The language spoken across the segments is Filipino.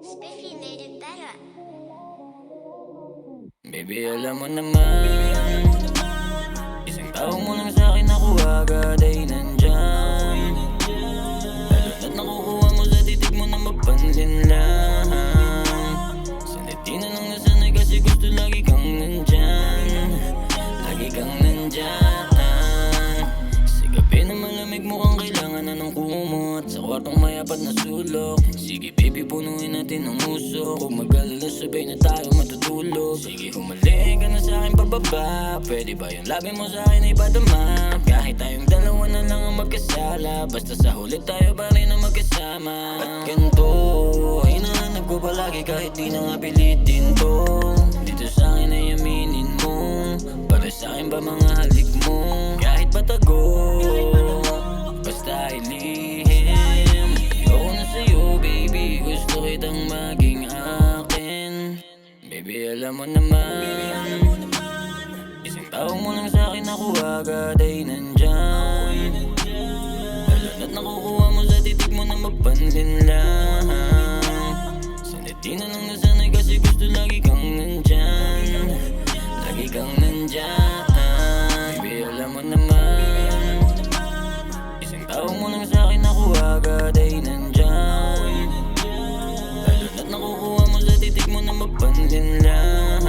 Spiffy made it better. Baby, alam mo naman, isang tawag mo lang sa'kin ako agad ay nandyan. Lalo na't nakukuha mo sa titig mo na mapansin lang. Sanati na lang nasanay kasi gusto lagi kang nandyan. Lagi kang nandyan. Sa gabi na malamig mukhang kailangan na ng kumot. Sa kwartong mayapat na sulok. Sige baby, punuin natin ang usok. Kung mag-alala sabay na tayo matutulog. Sige humalik ka na sa'kin pababa. Pwede ba yung labi mo sa'kin ay padama? Kahit tayong dalawa na lang ang magkasala. Basta sa huli tayo pa rin ang magkasama. Ba't ganito? Hinahanap ko palagi kahit di na nga pilitin to. Dito sa'kin ay aminin mo. Para sa'kin ba mga halik mo? Kahit patago, basta ilihim. Ayoko na sa'yo baby, gusto kitang maging akin. Baby, alam mo naman, isang tawag mo lang sa'kin ako agad ay nandyan. Lalo na't nakukuha mo sa titig mo na mapansin lang. Sanati na lang nasanay kasi gusto lagi kang nandyan. Lagi kang nandyan. Baby, alam mo naman, isang tawag mo lang sa'kin ako agad ay nandyan. Lalo na't nakukuha mo sa titig mo na mapansin lang.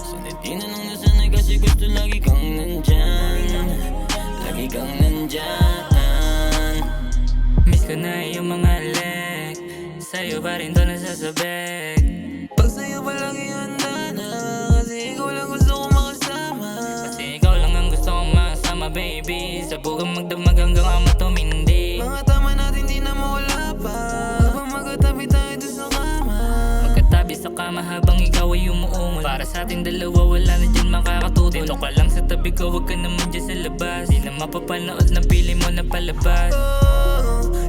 Sanati na lang nasanay kasi gusto lagi kang nandyan. Lagi kang nandyan. Miss ko na iyong mga leg. Sa'yo pa rin to nasasabik. Pag sa'yo pa lang ihanda na. Kasi ikaw lang gusto kong makasama. Kasi ikaw lang ang gusto kong makasama, baby. Sa bugang magdamag hanggang ama tumindi. Mga tama natin di na mawala pa. Habang magkatabi tayo doon sa kama. Magkatabi sa kama habang ikaw ay umuungol. Para sa ating dalawa wala na dyan makakatutol. Dito ka lang sa tabi ko, wag ka naman dyan sa labas. Di na mapapanood ng pili mo na palabas.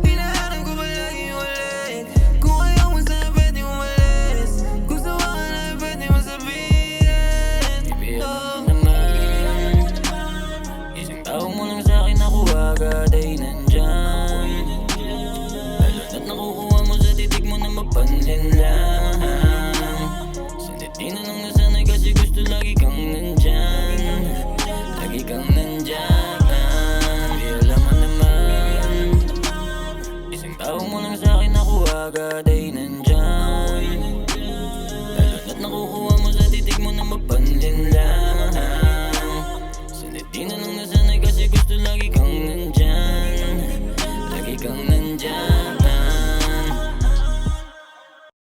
Hinahanap ko palagi ulit. Kung ayaw mo sa'yo pwede umalis. Kung sawa ka na pwede mo sabihin. Baby, alam mo naman, isang tawag mo lang sa'kin ako agad ay nandyan. Lalo na't nakukuha mo sa titig mo na mapansin lang. Sanati na lang nasanay kasi gusto lagi kang nandyan. Lagi kang nandyan. Baby, alam mo naman, isang tawag mo lang sa'kin ako agad ay nandyan. Lalo na't nakukuha